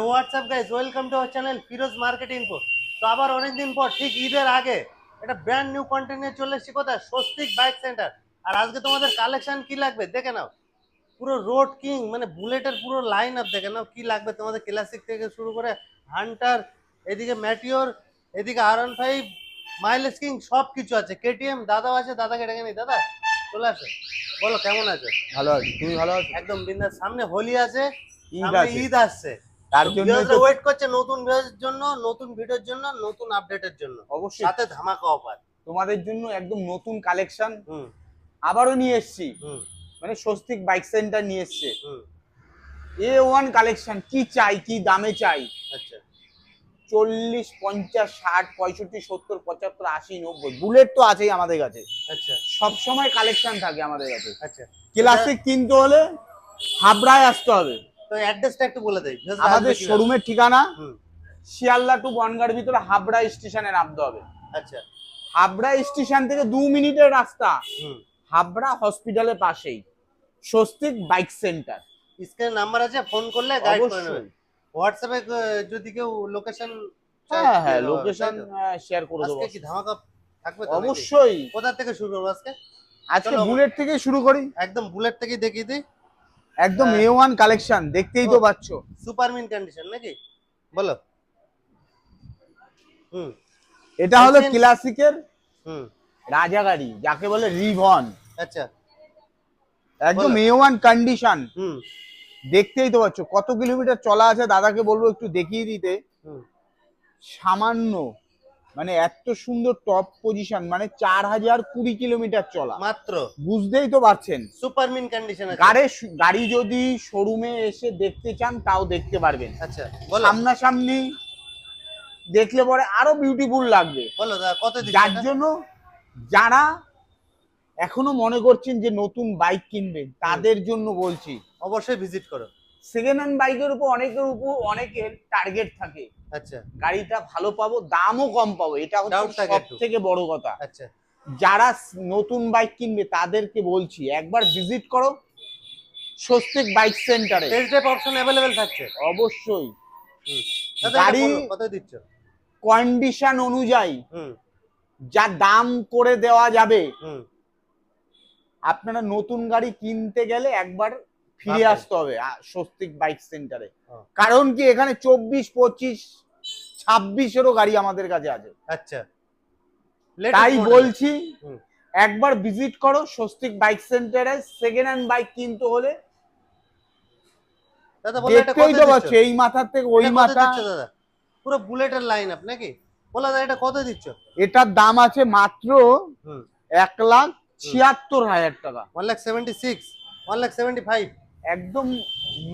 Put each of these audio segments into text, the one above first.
WhatsApp guys, welcome to our channel Firoz market info. তো আবার অনেকদিন পর ঠিক ঈদের আগে একটা ব্র্যান্ড নিউ কন্টেন্ট নিয়ে চলে এসেছি কোথায়, স্বস্তিক বাইক সেন্টার। আর আজকে তোমাদের কালেকশন কি লাগবে দেখে নাও। পুরো রোড কিং মানে বুলেটের পুরো লাইন আপ দেখে নাও কি লাগবে তোমাদের, ক্লাসিক থেকে শুরু করে হান্টার, এদিকে ম্যাটিওর, এদিকে R15, মাইলেজ কিং সব কিছু আছে। কেটিএম দাদাও আছে, দাদাকে ডেকে নি। দাদা চলে আসো, বলো কেমন আছো? ভালো আছি, তুমি ভালো আছো? একদম বিন্দাস। সামনে হোলি আছে, ঈদ সামনে আছে, ঈদ আসছে, তার জন্য তো ওয়েট করছে নতুন ভিডিওর জন্য, নতুন ভিডিওর জন্য, নতুন আপডেটের জন্য, অবশ্যই সাথে ধামাকা অফার তোমাদের জন্য একদম নতুন কালেকশন হুম আবারও নিয়ে এসেছি। হুম মানে স্বস্তিক বাইক সেন্টার নিয়ে এসছে হুম A1 কালেকশন। কি চাই, কি দামে চাই? আচ্ছা 40, 50, 60, 65, 70, 75, 80, 90 বুলেট তো আছেই আমাদের কাছে। আচ্ছা সব সময় কালেকশন থাকে আমাদের কাছে। আচ্ছা ক্লাসিক কিনতে হলে হাবড়ায় আসতে হবে। তো অ্যাড্রেসটা একটু বলে দেই। আমাদের শোরুমের ঠিকানা হুম শিয়ালদা টু বনগাঁর ভিতরে হাবড়া স্টেশনে নামতে হবে। আচ্ছা হাবড়া স্টেশন থেকে 2 মিনিটের রাস্তা, হুম হাবড়া হসপিটালের পাশেই স্বস্তিক বাইক সেন্টার। স্ক্রিনে নাম্বার আছে, ফোন করলে গাইড করে নেবে। অবশ্যই। হোয়াটসঅ্যাপে যদি কেউ লোকেশন হ্যাঁ লোকেশন শেয়ার করে দেবো। আজকে কি ধামাকা থাকবে তো নাকি? অবশ্যই। কোথা থেকে শুরু করবো আজকে? আজকে চলো, বুলেট থেকে শুরু করি। একদম বুলেট থেকে দেখিয়ে দিই। একদম A1 কালেকশন, দেখতেই তো পাচ্ছ। সুপার মিন কন্ডিশন নাকি, বলো। হুম এটা হলো ক্লাসিকের হুম রাজা গাড়ি, যাকে বলে রিভন। আচ্ছা একদম বলো। A1 কন্ডিশন, হুম দেখতেই তো পাচ্ছ। কত কিলোমিটার চলা আছে দাদাকে বলবো একটু দেখিয়ে দিতে। হুম সামান্য, মানে এত সুন্দর টপ পজিশন, মানে 4020 কিলোমিটার চলা মাত্র, বুঝতেই তো পারছেন। সুপার মিন কন্ডিশন আছে। গাড়ি যদি শোরুমে এসে দেখতে চান তাও দেখতে পারবেন। আচ্ছা বলো, সামনাসামনি দেখলে পরে আরো বিউটিফুল লাগবে। বলো দাদা কত দিচ্ছ যার এটা? জন্য যারা এখনো মনে করছেন যে নতুন বাইক কিনবেন তাদের জন্য বলছি, অবশ্যই ভিজিট করো। সেকেন্ড হ্যান্ড বাইকের উপর অনেকের টার্গেট থাকে, আচ্ছা গাড়িটা ভালো পাবো, দামও কম পাবো, এটা Doubt হচ্ছে থাকে সব একটু। থেকে বড় কথা। আচ্ছা যারা নতুন বাইক কিনবে তাদেরকে বলছি একবার ভিজিট করো স্বস্তিক বাইক সেন্টারে। টেস্ট ড্রাইভ অপশন अवेलेबल থাকছে অবশ্যই। হুম দাদা গাড়ি কত দিচ্ছ? কন্ডিশন অনুযায়ী হুম যা দাম করে দেওয়া যাবে। হুম আপনারা নতুন গাড়ি কিনতে গেলে একবার ফিরে ভাববেন। আসতে হবে স্বস্তিক বাইক সেন্টারে। হ্যাঁ। কারণ কি এখানে 24, 25, 26-এরও গাড়ি আমাদের কাছে আছে। আচ্ছা তাই বলছি হুম একবার ভিজিট করো স্বস্তিক বাইক সেন্টারে। সেকেন্ড হ্যান্ড বাইক কিনতে হলে দাদা বলো এটা কত দেখতেই তো দিচ্ছ? পাচ্ছ, এই মাথার থেকে ওই এটা কত মাথা। দিচ্ছ দাদা? পুরো বুলেটের লাইন আপ নাকি, বলো দাদা এটা কত দিচ্ছ? এটার দাম আছে মাত্র হুম 1,76,000 টাকা। 1,76,000, 1,75,000। একদম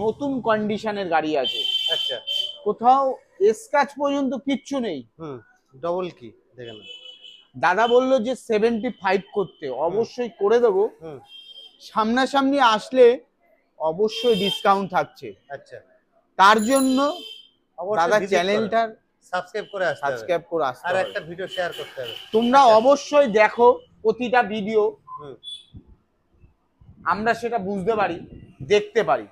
নতুন কন্ডিশনের গাড়ি আছে, আচ্ছা কোথাও স্ক্র্যাচ পর্যন্ত কিচ্ছু নেই। হুম ডবল কি দেখে না। দাদা বললো যে 75 করতে, অবশ্যই করে দেবো। হুম সামনাসামনি আসলে অবশ্যই ডিসকাউন্ট থাকছে। আচ্ছা তার জন্য অবশ্যই দাদা visit করো। চ্যানেলটার সাবস্ক্রাইব করে আসতে হবে সাবস্ক্রাইব করে আসতে আর হবে। একটা ভিডিও শেয়ার করতে হবে। তোমরা অবশ্যই দেখো প্রতিটা ভিডিও, হুম আমরা সেটা বুঝতে পারি, দেখতে পারি।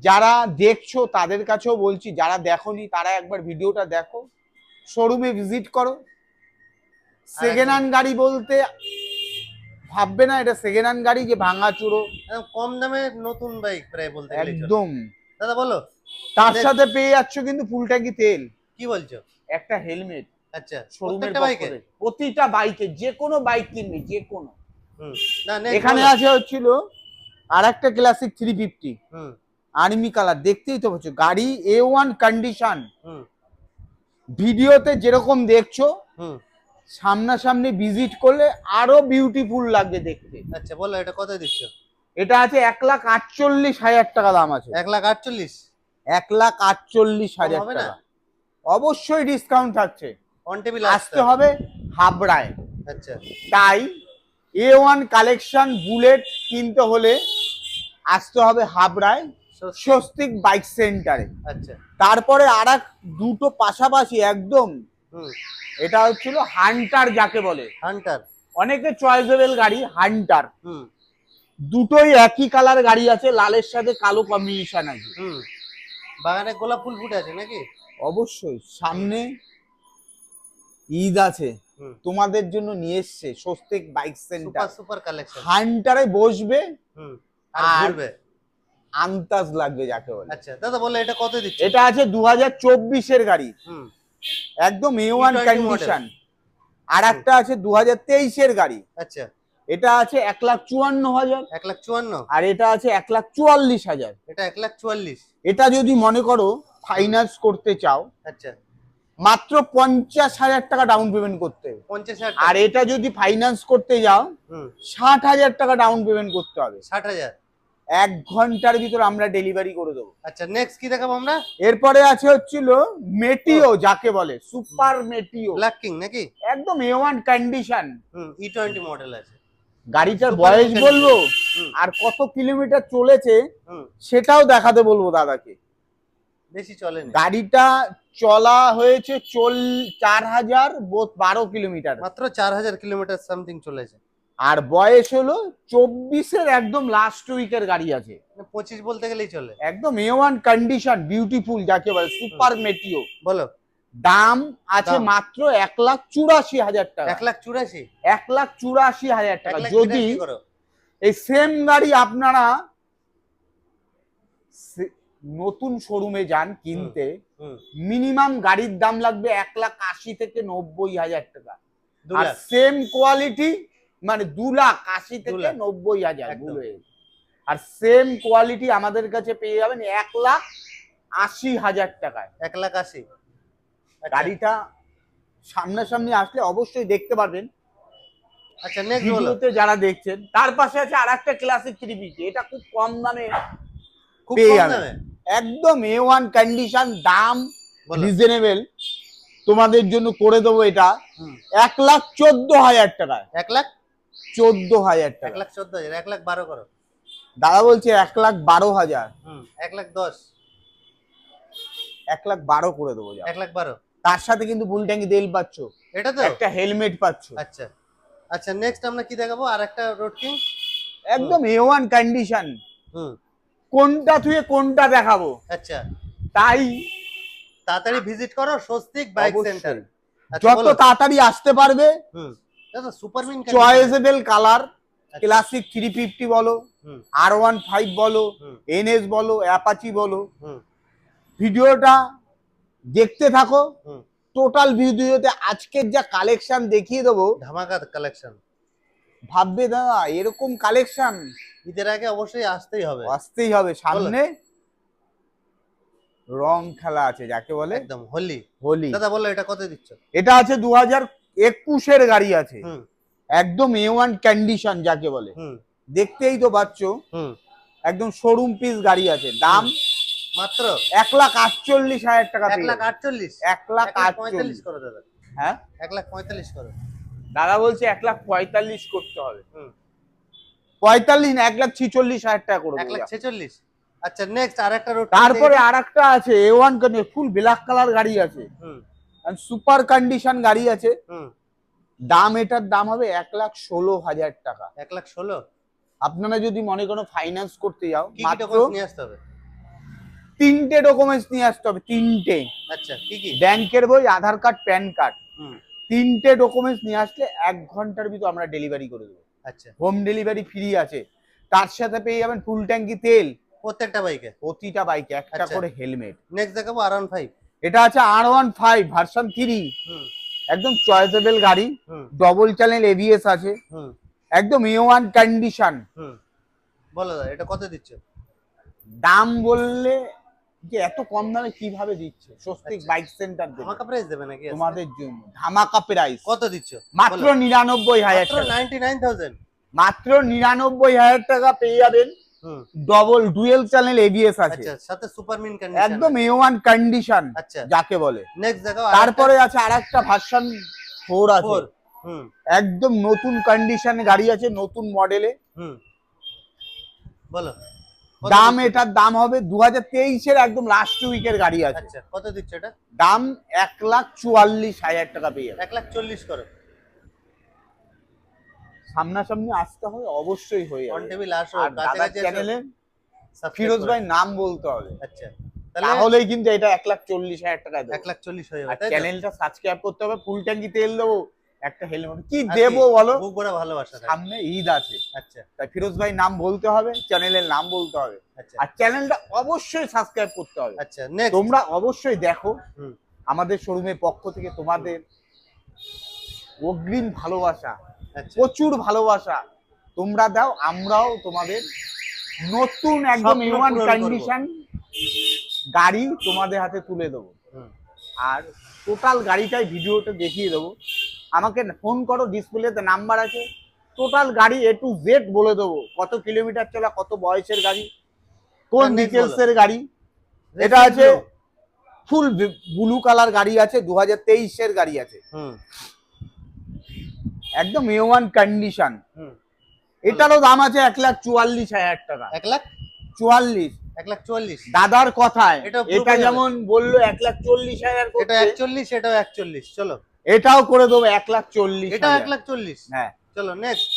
যারা দেখছো তাদের কাছেও বলছি, যারা দেখোনি তারা একবার ভিডিওটা দেখো, শোরুমে ভিজিট করো। সেকেন্ড হ্যান্ড গাড়ি বলতে ভাববে না এটা সেকেন্ড হ্যান্ড গাড়ি যে ভাঙাচুরো, একদম কম দামে নতুন বাইক প্রায় বলতে গেলে চলে। একদম। দাদা বলো তার সাথে পেয়ে যাচ্ছ কিন্তু ফুল ট্যাঙ্কি তেল, কি বলছো? একটা হেলমেট আচ্ছা শোরুমের প্রত্যেকটা বাইকে? প্রতিটা বাইকে, যে কোনো বাইক কিনবে যে কোনো। হুম না next এখানে বলো। আছে হচ্ছিল আর একটা ক্লাসিক 350 হুম আর্মি কালার, দেখতেই তো পাচ্ছ। গাড়ি A1 কন্ডিশন, হুম ভিডিওতে যেরকম দেখছো হুম সামনাসামনি ভিজিট করলে আরো বিউটিফুল লাগবে দেখতে। আচ্ছা বলো এটা কত দিচ্ছ? এটা আছে 1,48,000 টাকা দাম আছে। 1,48,000 1,48,000 হবে না? টাকা। অবশ্যই ডিসকাউন্ট থাকছে। অন টেবিল আসতে হবে হাবড়ায়। আচ্ছা তাই A1 কালেকশন বুলেট কিনতে হলে আসতে হবে হাবড়ায় স্বস্তিক বাইক সেন্টারে। আচ্ছা তারপরে দুটো পাশাপাশি একদম, হুম এটা হচ্ছিল হান্টার, যাকে বলে হান্টার। অনেকে চয়েসেবল গাড়ি হান্টার। হুম দুটোই একই কালার গাড়ি আছে, লালের সাথে কালো কম্বিনেশন আছে। হুম বাগানে গোলাপ ফুল ফুটে আছে নাকি? অবশ্যই সামনে ঈদ আছে, হুম, তোমাদের জন্য নিয়ে এসছে Swastik bike centre. Super super collection. হান্টারে বসবে হুম, আর আর ঘুরবে। আন্তাজ লাগবে যাকে বলে। আচ্ছা দাদা বলে এটা কত দিচ্ছে? এটা আছে 2024 এর গাড়ি, হুম, একদম A1 E20 কন্ডিশন। আর হুম। একটা আছে 2023 এর গাড়ি, আচ্ছা এটা আছে 1,54,000। 1,54,000। আর এটা আছে 1,44,000। এটা 1,44,000। এটা যদি মনে করো ফাইন্যান্স করতে চাও, আচ্ছা মাত্র 50,000 টাকা ডাউন পেমেন্ট করতে হবে। 50,000 আর এটা যদি ফাইন্যান্স করতে যাও, হুম, 60,000 টাকা ডাউন পেমেন্ট করতে হবে। 60,000। 1 ঘন্টার ভিতর আমরা ডেলিভারি করে দেবো। আচ্ছা নেক্সট কি দেখাবো আমরা? এরপরে আছে হচ্ছিল মেটিও, যাকে বলে সুপার মেটিও, ব্ল্যাক কিং নাকি? একদম A1 কন্ডিশন। হুম, E20 মডেল আছে। গাড়িটার Super বয়স condition। বলবো হুম, আর কত কিলোমিটার চলেছে হুম, সেটাও দেখাতে বলবো দাদাকে। বেশি চলেনি। গাড়িটা চলা হয়েছে 4,012 কিলোমিটার, মাত্র 4,000 কিলোমিটার সামথিং চলেছে। আর বয়স হলো 24-এর একদম লাস্ট উইকের গাড়ি আছে। 25 বলতে গেলেই চলে। একদম A1 কন্ডিশন, বিউটিফুল যাকে বলে, সুপার মেটিও। বলো। দাম আছে দাম? মাত্র 1,84,000 টাকা। 1,84,000। 1,84,000 টাকা। 1,82,000 যদি করো। এই সেম গাড়ি আপনারা নতুন শোরুমে যান কিনতে, হুম, মিনিমাম গাড়ির দাম লাগবে 1,80,000 থেকে 90,000 টাকা। 2 আর লাখ। সেম কোয়ালিটি মানে 2,80,000 2 থেকে লাখ। 90,000। একদম। ভুল হয়ে গেছে। আর সেম কোয়ালিটি আমাদের কাছে পেয়ে যাবেন 1,80,000 টাকায়। 1,80,000। গাড়িটা সামনাসামনি আসলে অবশ্যই দেখতে পারবেন, আচ্ছা নেক্সট বলো। ভিডিওতে যারা দেখছেন। তার পাশে আছে আরেকটা ক্লাসিক 350, এটা খুব কম দামে খুব পেয়ে কম যাবেন। দামে? একদম A1 কন্ডিশন, দাম বলো। রিজনেবল, তোমাদের জন্য করে দেবো এটা হুম, 1,14,000 টাকায়। 1,14,000। 14,000 টাকা। 1,14,000। 1,12,000 করো। দাদা বলছে 1,12,000। হুম, 1,10,000। 1,12,000 করে দেবো যা। 1,12,000। তার সাথে কিন্তু ফুল ট্যাঙ্কি তেল পাচ্ছ, এটা তো? একটা হেলমেট পাচ্ছ। আচ্ছা আচ্ছা নেক্সট আমরা কি দেখাবো? আর একটা রোড কিং। একদম A1 কন্ডিশন, হুম, কোনটা থুয়ে কোনটা দেখাবো, আচ্ছা তাই তাড়াতাড়ি ভিজিট করো স্বস্তিক বাইক অবশ্যই। সেন্টার। আচ্ছা যত বলো। তাড়াতাড়ি আসতে পারবে। হুম, দাদা সুপারমিন চয়েসেবল কালার, আচ্ছা। ক্লাসিক 350 বলো, হুম, R15 বলো, হুম, NS বলো, অ্যাপাচি বলো, হুম, ভিডিওটা দেখতে থাকো। হুম। টোটাল ভিডিওতে আজকের যা কালেকশন দেখিয়ে দেবো, ধামাকা কালেকশন। ভাববে দাদা এরকম কালেকশন ঈদের আগে অবশ্যই আসতেই হবে। আসতেই হবে। সামনে রং খেলা আছে যাকে বলে, একদম হোলি। হোলি। দাদা বলো এটা কত দিচ্ছ? এটা আছে 2021-এর গাড়ি আছে, হুম, একদম A1 কন্ডিশন যাকে বলে। হুম, দেখতেই তো পাচ্ছ, হুম। একদম শোরুম পিস গাড়ি আছে। দাম মাত্র 1,48,000 টাকা। 1,48,000। 1,48,000 করো দাদা। হ্যাঁ 1,45,000 করো। দাদা বলছে 1,45,000 করতে হবে। হুম, 45 না, 1,46,000 টাকা করে দেবো যা। 1,46,000। আচ্ছা নেক্সট আর একটা রোড। তারপরে আরেকটা আছে A1 condition, full black colour গাড়ি আছে, হুম, সুপার কন্ডিশন গাড়ি আছে। হুম। দাম, এটার দাম হবে 1,16,000 টাকা। 1,16,000। আপনারা যদি মনে করো ফাইন্যান্স করতে যাও, কি কি মাত্র ডকুমেন্টস নিয়ে আসতে হবে? 3টে ডকুমেন্টস নিয়ে আসতে হবে। 3টে, আচ্ছা কি কি? ব্যাংকের বই, আধার কার্ড, প্যান কার্ড। হুম, 3টে ডকুমেন্টস নিয়ে আসলে 1 ঘন্টার ভিতর আমরা ডেলিভারি করে দেবো। আচ্ছা হোম ডেলিভারি ফ্রি আছে। তার সাথে পেয়ে যাবেন ফুল ট্যাঙ্কি তেল, প্রত্যেকটা বাইকে। প্রতিটা বাইকে একটা আচ্ছা। করে হেলমেট। নেক্সট দেখাবো R15। এটা আছে R15 ভার্সন 3, হুম, একদম চয়েসেবল গাড়ি, হুম, ডবল চ্যানেল ABS আছে, হুম, একদম A1 কন্ডিশন। হুম। বলো দাদা এটা কত দিচ্ছ? দাম বললে যে এত কম দামে কিভাবে দিচ্ছে স্বস্তিক আচ্ছা। বাইক সেন্টার ধামাকা প্রাইস দেবে নাকি আজকে? তোমাদের জন্য ধামাকা প্রাইস। কত দিচ্ছ? মাত্র বলো। 99,000 মাত্র টাকা। 99,000। মাত্র 99,000 টাকা পেয়ে যাবেন। হুম, ডবল ডুয়েল চ্যানেল ABS আছে, আচ্ছা সাথে সুপারমিন কন্ডিশন। একদম A1 কন্ডিশন আচ্ছা যাকে বলে। নেক্সট দেখাও। তারপরে আছে আরেকটা ভার্সন 4 আছে, 4। হুম, একদম নতুন কন্ডিশনে গাড়ি আছে, নতুন মডেলে। হুম। বলো কত দাম, দিচ্ছ? এটার দাম হবে 2023-এর একদম লাস্ট উইকের গাড়ি আছে। আচ্ছা কত দিচ্ছ এটা? দাম 1,44,000 টাকা পেয়ে যাবে। 1,40,000 করো। সামনাসামনি আসতে হবে, অবশ্যই হয়ে অন যাবে। টেবিল আসো, আর দাদার কাছাকাছি আসো। চ্যানেলে Subscribe ফিরোজ করো। ভাই নাম বলতে হবে। আচ্ছা তাহলেই কিন্তু এটা 1,40,000 টাকায় দেবো। 1,40,000 হয়ে আর যাবে, তাই তো? চ্যানেলটা সাবস্ক্রাইব করতে হবে, ফুল ট্যাঙ্কি তেল দেবো, একটা হেলমেট, কি দেবো বলো? বুক ভরা ভালোবাসা থাকে। সামনে ঈদ আছে, আচ্ছা তাই ফিরোজ ভাই নাম বলতে হবে, চ্যানেলের নাম বলতে হবে, আচ্ছা আর চ্যানেলটা অবশ্যই সাবস্ক্রাইব করতে হবে। আচ্ছা নেক্সট। তোমরা অবশ্যই দেখো, হুম আমাদের শোরুমের পক্ষ থেকে তোমাদের অগ্রিম ভালোবাসা, আচ্ছা প্রচুর ভালোবাসা তোমরা দাও, আমরাও তোমাদের নতুন একদম স্বপ্ন এওয়ান পূরণ করবো। কন্ডিশন গাড়ি তোমাদের হাতে তুলে দেবো। হুম আর টোটাল গাড়িটাই ভিডিওটা দেখিয়ে দেবো, আমাকে ফোন করো, ডিসপ্লেতে নাম্বার আছে, টোটাল গাড়ি A to Z বলে দেবো, কত কিলোমিটার চলা, কত বয়সের গাড়ি, কোন next ডিটেলস বলো। এর গাড়ি। এটা Racing আছে blue। ফুল ব্লু কালার গাড়ি আছে, 2023 এর গাড়ি আছে, হুম একদম A1 কন্ডিশন। হুম এটারও দাম আছে 1,44,000 টাকা। 1,40,000 44 1,40,000 দাদার কথায়, এটা blue এটা color। যেমন বললো 1,40,000 এটা করতে, 41 এটাও 41 চলো এটাও করে দেবো 1,40,000। এটা 1,40,000 হ্যাঁ, চলো নেক্সট।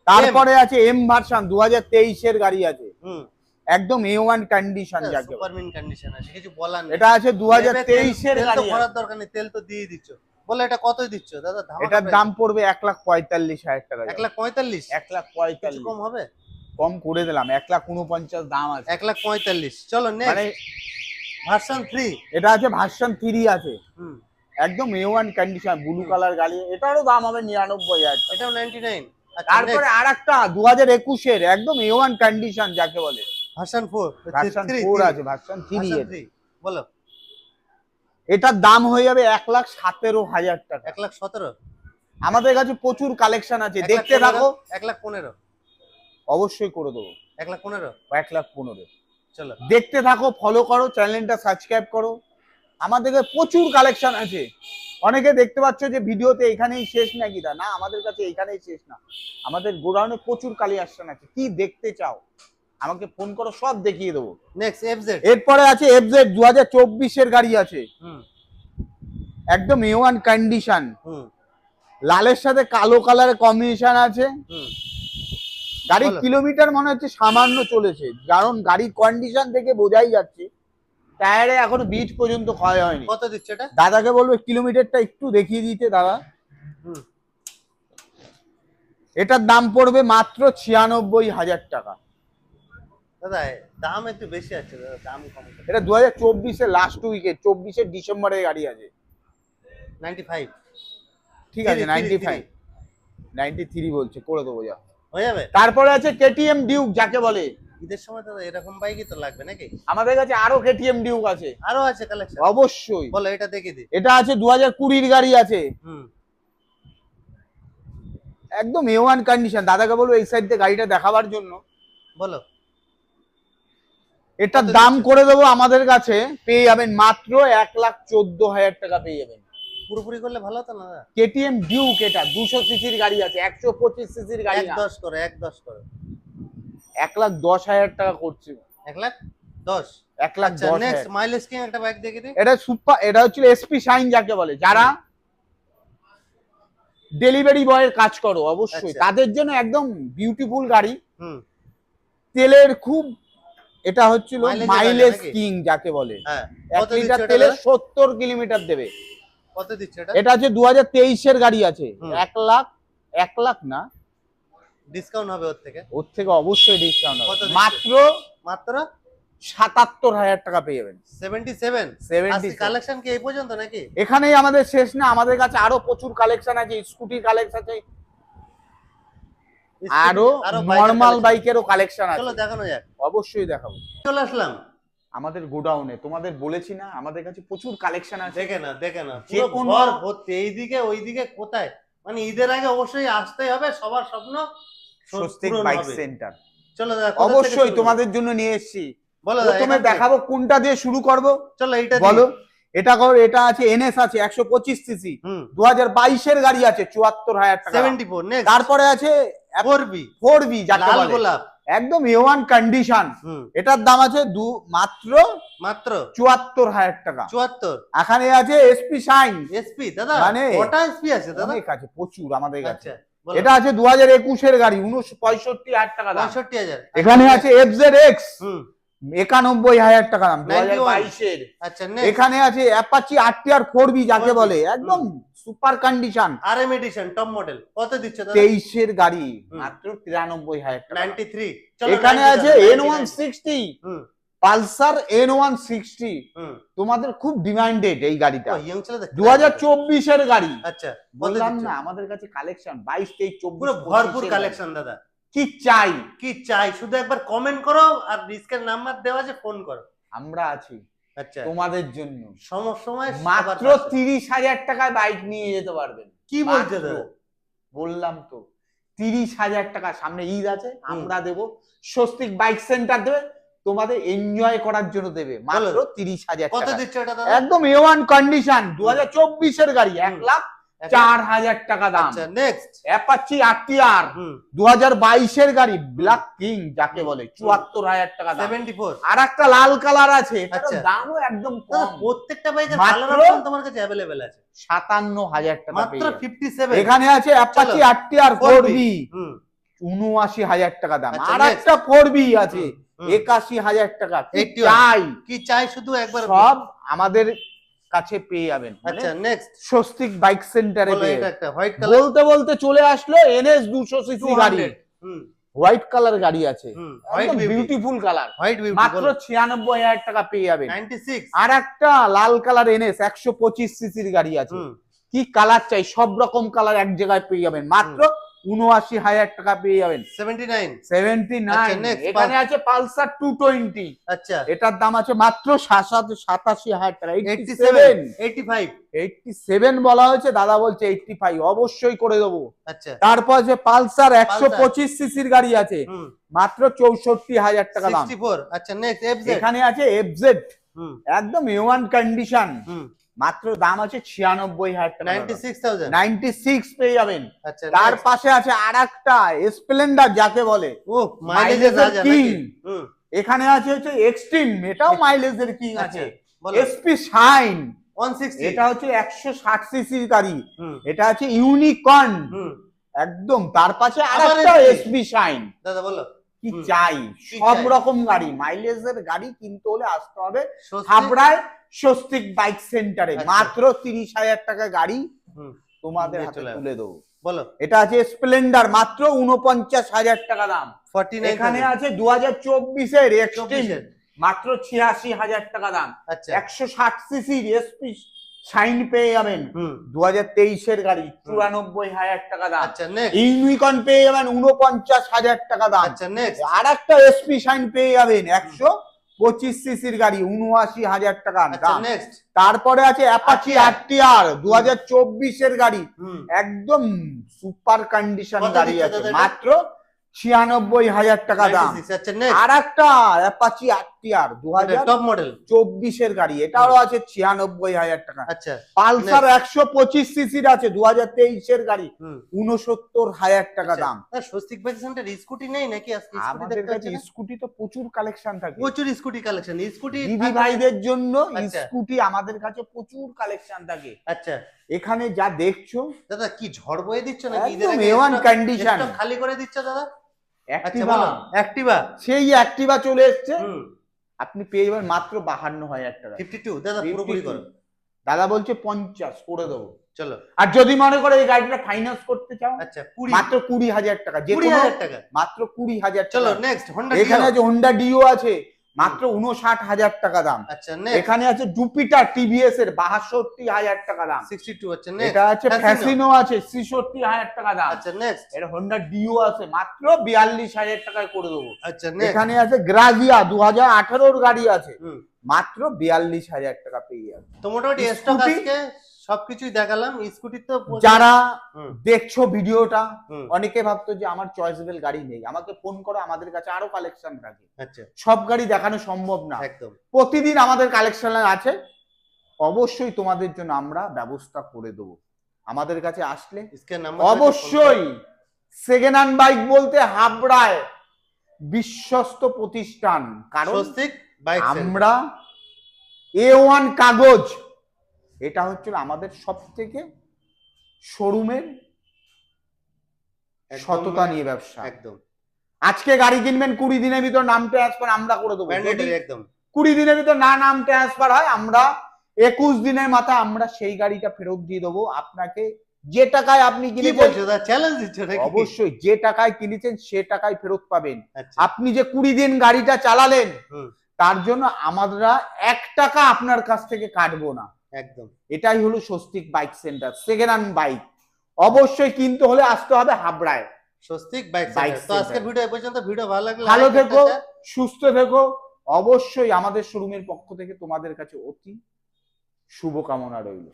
তারপরে আছে এম ভার্সন 2023 এর গাড়ি আছে, হুম একদম A1 কন্ডিশন যাকে বলে। সুপার মিন কন্ডিশন আছে, কিছু বলার নেই। এটা আছে 2023 এর তেল তো গাড়ি আছে। ভরার দরকার নেই, তেল তো দিয়ে দিচ্ছ। বলো এটা কতই দিচ্ছ দাদা? এটার দাম পড়বে 1,45,000 টাকা। 1,45,000 কিছু 1,45,000 কম হবে? কম করে দিলাম, 1,49,000 দাম আছে। 1,45,000 চলো মানে নেক্সট ভার্সন 3। এটা আছে ভার্সন 3 আছে, হুম একদম A1 কন্ডিশন ব্লু কালার গাড়ি, এটারও দাম হবে 99,000 টাকা। এটাও 99। তারপরে আরেকটা 2021 এর একদম A1 কন্ডিশন যাকে বলে, ভার্সন 4 ভার্সন 4 আছে, ভার্সন 3 এর। বলো এটার দাম হয়ে যাবে 1,17,000 টাকা। 1,17,000 আমাদের কাছে প্রচুর কালেকশন আছে, দেখতে থাকো, 1,15,000 অবশ্যই করে দেবো 1,15,000 1,15,000। চলো দেখতে থাকো, ফলো করো, চ্যানেলটা সাবস্ক্রাইব করো, আমাদের কাছে প্রচুর কালেকশন আছে। অনেকে দেখতে পাচ্ছ যে ভিডিওতে এখানেই শেষ নাকি, না, আমাদের কাছে এখানেই শেষ না, আমাদের গোডাউনে প্রচুর কালেকশন আছে, কি দেখতে চাও আমাকে ফোন করো, সব দেখিয়ে দেবো। Next FZ। এরপরে আছে FZ 2024 এর গাড়ি আছে, হুম একদম A1 কন্ডিশন, হুম লালের সাথে কালো কালারের কম্বিনেশন আছে। হুম গাড়ির বলো। কিলোমিটার মনে হচ্ছে সামান্য চলেছে, কারণ গাড়ির কন্ডিশন দেখে বোঝাই যাচ্ছে টায়ারে এখনো বিট পর্যন্ত ক্ষয় হয়নি। কত দিচ্ছ এটা? দাদাকে বলবো কিলোমিটারটা একটু দেখিয়ে দিতে দাদা। হুম এটার দাম পড়বে মাত্র 96,000 টাকা। দাদা দাম একটু বেশি আছে দাদা, দাম কম করো। এটা 2024 এর লাস্ট উইকে, 24 ডিসেম্বরের গাড়ি আছে। 95 ঠিক আছে, 93 বলছে, করে দেবো যা। হয়ে যাবে। তারপরে আছে KTM ডিউক যাকে বলে, ঈদের সময় দাদা এরকম বাইকই তো লাগবে নাকি? আমাদের কাছে আরো KTM ডিউক আছে, আরো আছে কালেকশন? অবশ্যই। বলো এটা দেখে দি। এটা আছে 2020 গাড়ি আছে, হুম একদম A1 কন্ডিশন। দাদাকে বলবো এই সাইড দিয়ে গাড়িটা দেখাবার জন্য। বলো এটার কত দাম দিচ্ছ? করে দেবো, আমাদের কাছে পেয়ে যাবেন মাত্র 1,14,000 টাকা পেয়ে যাবেন। পুরোপুরি করলে ভালো হতো না দাদা? KTM ডিউক, এটা 200 সিসির গাড়ি আছে, 125 সিসির গাড়ি না। 1,10 করো 1,10 করো। 1,10,000 টাকা করছে। 1,10,000 আচ্ছা 1,10,000। নেক্সট মাইলেজ কিং একটা বাইক দেখে দি। এটা সুপার, এটা হচ্ছে SP শাইন যাকে বলে, যারা ডেলিভারি বয়ের কাজ করো অবশ্যই আচ্ছা। তাদের জন্য একদম বিউটিফুল গাড়ি, হুম তেলের খুব, এটা হচ্ছিল Mileage এর মাইলেজ গাড়ি নাকি? কিং যাকে বলে। হ্যাঁ 1 কত দিচ্ছ লিটার এটা তেলে দাদা? 70 কিলোমিটার দেবে। কত দিচ্ছ এটা? এটা আছে 2023 এর গাড়ি আছে, হুম। 1 লাখ না, ডিসকাউন্ট হবে ওর থেকে? ওর থেকে অবশ্যই ডিসকাউন্ট কত হবে, দিচ্ছে? মাত্র মাত্র 77,000 টাকা পেয়ে যাবেন। 77। 77 কালেকশন কি এই পর্যন্ত নাকি? এখানেই আমাদের শেষ না, আমাদের কাছে আরো প্রচুর কালেকশন আছে, স্কুটির কালেকশন আছে, আরো নরমাল বাইকেরও কালেকশন চলো আছে, দেখানো যাক। অবশ্যই দেখাবো। চলে আসলাম আমাদের গোডাউনে, তোমাদের বলেছি না আমাদের কাছে প্রচুর কালেকশন আছে। দেখে না দেখে না, যে পুরো কোনো- ঘর ভর্তি, এইদিকে ওইদিকে কোথায়, মানে ঈদের আগে অবশ্যই আসতেই হবে, সবার স্বপ্ন স্বস্তিক পূরণ বাইক হবে। সেন্টার চলো দাদা কোথা থেকে অবশ্যই শুরু করবো? তোমাদের জন্য নিয়ে এসেছি। বলো দাদা প্রথমে এখান থেকে। দেখাবো কোনটা দিয়ে শুরু করব, চলো এইটা বলো। দিই। এটা করো, এটা আছে NS আছে 125 সিসি, হুম 2022 এর গাড়ি আছে 74,000 টাকা। 74 নেক্সট তারপরে আছে 4B 4B যাকে লাল বলে, গোলাপ। একদম A1 কন্ডিশন। হুম এটার দাম আছে মাত্র মাত্র 74,000 টাকা। 74। এখানে আছে SP শাইন, এসপি দাদা মানে কটা এসপি আছে দাদা? অনেক আছে, প্রচুর আমাদের কাছে। আচ্ছা বলো। এটা আছে 2021 এর গাড়ি, 65,000 টাকা দাম। 65,000। এখানে আছে FZX হুম 91,000 টাকা দাম 91 2022-এর। আচ্ছা নেক্সট এখানে আছে অ্যাপাচি RTR 4B যাকে 4B বলে, একদম super condition, RM edition top model কত দিচ্ছ দাদা? 23-এর গাড়ি, হুম। মাত্র 93,000 টাকা। 93 চলো এখানে 90 আছে দাদা, 99 N160, হুম পালসার N160, হুম তোমাদের খুব ডিমান্ডেড এই গাড়িটা, ও ইয়ং ছেলে দেখতে 2024-এর গাড়ি। আচ্ছা কত বললাম দিচ্ছ? না আমাদের কাছে কালেকশন 22, 23, পুরো 24 ভরপুর 25-এর কালেকশন দাদা। গাড়ি। কি চাই কি চাই শুধু একবার কমেন্ট করো আর রিস্কের নাম্বার দেওয়া আছে ফোন করো। আমরা আছি আচ্ছা তোমাদের জন্য। সময় মাত্র 30,000 টাকায় বাইক নিয়ে যেতে পারবেন। কি বলছো মাত্র। দাদা? বললাম তো 30,000 টাকা, সামনে ঈদ আছে, আমরা দেব, স্বস্তিক বাইক সেন্টার দেবে, তোমাদের এনজয় করার জন্য দেবে মাত্র 30,000 কত টাকা। দিচ্ছ এটা দাদা? একদম A1 কন্ডিশন 2024-এর গাড়ি, 1,04,000 টাকা দাম। আচ্ছা নেক্সট অ্যাপাচি RTR 2022-এর গাড়ি, ব্ল্যাক কিং যাকে বলে, 74,000 টাকা দাম। 74 আর একটা লাল কালার আছে, এটার আচ্ছা। দামও একদম দাদা কম, প্রত্যেকটা বাইকের মাত্র কালার অপশন তোমার কাছে अवेलेबल আছে 57,000 টাকা মাত্র পেয়ে যাবেন। 57। এখানে আছে অ্যাপাচি চলো। RTR 4B, হুম 79,000 টাকা দাম। আচ্ছা, আর next। একটা 4B আছে হুম। 81,000 টাকা। কি 81 চাই কি চাই শুধু একবার সব আমাদের কাছে পেয়ে যাবেন, আচ্ছা নেক্সট স্বস্তিক বাইক সেন্টারে বলো পেয়ে এটা যাবেন। একটা হোয়াইট কালার বলতে বলতে চলে আসলো NS 200 সিসি গাড়ি, হুম হোয়াইট কালার গাড়ি আছে, হোয়াইট একদম beauty beautiful colour, white beauty মাত্র 96,000 টাকা পেয়ে যাবেন। 96 আর একটা লাল কালার NS 125 সিসির গাড়ি আছে, হুম কি কালার চাই সব রকম কালার এক জায়গায় পেয়ে যাবেন, মাত্র 79,000 টাকা পেয়ে যাবেন। 79 79। আচ্ছা, next, এখানে আছে পালসার 220, আচ্ছা এটার দাম আছে মাত্র 87,000 টাকা। 87 85 87 বলা হয়েছে, দাদা বলছে 85, অবশ্যই করে দেবো। আচ্ছা তারপর আছে পালসার 125 সিসির গাড়ি আছে, হুম মাত্র 64,000 টাকা দাম। 64 আচ্ছা নেক্সট FZ এখানে আছে FZ, হুম একদম A1 কন্ডিশন, হুম মাত্র দাম আছে 96,000 টাকা। 96000 96 পেয়ে যাবেন। আচ্ছা তার next। পাশে আছে আরেকটা স্প্লেন্ডার যাকে বলে, ও মাইলেজের মাইলেজের রাজা কিং। নাকি হুম এখানে আছে হচ্ছে এক্সট্রিম, এটাও মাইলেজের কিং আচ্ছা আছে। বলো SP শাইন, 160 এটা হচ্ছে 160 সিসির গাড়ি, হুম এটা আছে ইউনিকর্ন হুম একদম। তার পাশে আবার আরেকটা SP SP শাইন। দাদা বলো কি হুম। চাই কি সব চাই? রকম গাড়ি, মাইলেজের গাড়ি কিনতে হলে আসতে হবে স্বস্তিক? হাবড়ায় স্বস্তিক বাইক সেন্টারে, আচ্ছা। মাত্র 30,000 টাকা গাড়ি হুম তোমাদের নিয়ে হাতে চলে তুলে দেবো। বলো এটা আছে স্প্লেন্ডার, মাত্র 49,000 টাকা দাম। 49 এখানে আছে 2024-এর এক্সট্রিম, 24-এর মাত্র 86,000 টাকা দাম। আচ্ছা 160 সিসির SP শাইন পেয়ে যাবেন, হুম 2023-এর গাড়ি, 94,000 টাকা দাম। আচ্ছা নেক্সট ইউনিকর্ন পেয়ে যাবেন 49,000 টাকা দাম। আচ্ছা নেক্সট আর একটা SP শাইন পেয়ে যাবেন 125 সিসির গাড়ি, 79,000 টাকা আচ্ছা দাম। নেক্সট তারপরে আছে অ্যাপাচি RTR 2024-এর গাড়ি, হুম একদম সুপার কন্ডিশন কত গাড়ি দিচ্ছে আছে, দাদা এটা? মাত্র 96,000 টাকা দাম। 96 আচ্ছা নেক্সট আর একটা অ্যাপাচি RTR টপ মডেল 2024-এর গাড়ি, এটাও আছে 96,000 টাকা। আচ্ছা পালসার 125 সিসির আছে 2023-এর গাড়ি, হুম 69,000 টাকা দাম। স্বস্তিক বাইক সেন্টার স্কুটি নেই নাকি আজকে স্কুটি আমাদের দেখতে কাছে পাচ্ছি না? স্কুটি তো প্রচুর কালেকশন থাকে, প্রচুর স্কুটি কালেকশন স্কুটি দিদি ভাইদের জন্য আচ্ছা। স্কুটি আমাদের কাছে প্রচুর কালেকশন থাকে। আচ্ছা এখানে যা দেখছো দাদা কি ঝড় বয়ে দিচ্ছ নাকি একদম ঈদের আগে A1 stock- condition। stock খালি করে দিচ্ছ দাদা? আচ্ছা অ্যাক্টিভা, বলো অ্যাক্টিভা সেই অ্যাক্টিভা চলে এসছে, হুম আপনি পেয়ে যাবেন মাত্র 52,000 টাকা। 52 দাদা পুরোপুরি করো দাদা বলছে 50 করে দেবো। চলো আর যদি মনে করে এই গাড়িটা ফাইন্যান্স করতে চাও, আচ্ছা 20 মাত্র 20,000 টাকা, যে 20,000 টাকা মাত্র 20,000 চলো টাকা। নেক্সট হোন্ডা এখানে আছে হোন্ডা ডিও আছে, মাত্র 59,000 টাকা দাম। আচ্ছা নেক্সট এখানে আছে জুপিটার TVS এর 62,000 টাকা দাম। 62 আচ্ছা নেক্সট এটা আছে ফ্যাসিনো আছে 66,000 টাকা দাম। আচ্ছা নেক্সট এটা হোন্ডা ডিও আছে, মাত্র 42,000 টাকায় করে দেবো। আচ্ছা নেক্সট এখানে আছে গ্রাজিয়া 2018-র গাড়ি আছে, হুম মাত্র 42,000 টাকা পেয়ে যাবে। তো মোটামুটি স্টক স্কুটি- আজকে সবকিছুই দেখালাম স্কুটি তো যারা হুম দেখছো ভিডিওটা, হুম অনেকে ভাবতো যে আমার চয়েসেবল গাড়ি নেই, আমাকে ফোন করো, আমাদের কাছে আরো কালেকশন থাকে। আচ্ছা সব গাড়ি দেখানো সম্ভব না, একদম প্রতিদিন আমাদের কালেকশন আছে, অবশ্যই তোমাদের জন্য আমরা ব্যবস্থা করে দেবো। আমাদের কাছে আসলে इसके নাম্বার অবশ্যই সেকেন্ড হ্যান্ড বাইক বলতে হাবড়ায় বিশ্বস্ত প্রতিষ্ঠান, কারণ স্বস্তিক বাইক আমরা A1 কাগজ, এটা হচ্ছে আমাদের সব থেকে শোরুমের সততা নিয়ে ব্যবসা। একদম আজকে গাড়ি কিনবেন 20 দিনের ভিতর নাম ট্রান্সফার আমরা করে দেবো। ম্যান্ডেটরি একদম। 20 দিনের ভিতর নাম ট্রান্সফার হয়, আমরা 21 দিনের মাথায় আমরা সেই গাড়িটা ফেরত দিয়ে দেবো আপনাকে। যে টাকায় আপনি কি কিনেছেন, বলছো দা, চ্যালেঞ্জ দিচ্ছ নাকি? অবশ্যই যে টাকায় কিনেছেন সে টাকায় ফেরত পাবেন। আচ্ছা। আপনি যে 20 দিন গাড়িটা চালালেন হুম, তার জন্য আমরা 1 টাকা আপনার কাছ থেকে কাটবো না। একদম। এটাই হলো Swastik bike centre. Second hand bike অবশ্যই কিনতে হলে আসতে হবে হাবড়ায়। Swastik bike bike centre. তো আজকে সেন্টার। ভিডিও এই পর্যন্ত। ভিডিও ভালো লাগলে ভালো like থেকো, একটা share। সুস্থ থেকো। অবশ্যই আমাদের শোরুমের পক্ষ থেকে তোমাদের কাছে অতি শুভকামনা রইল।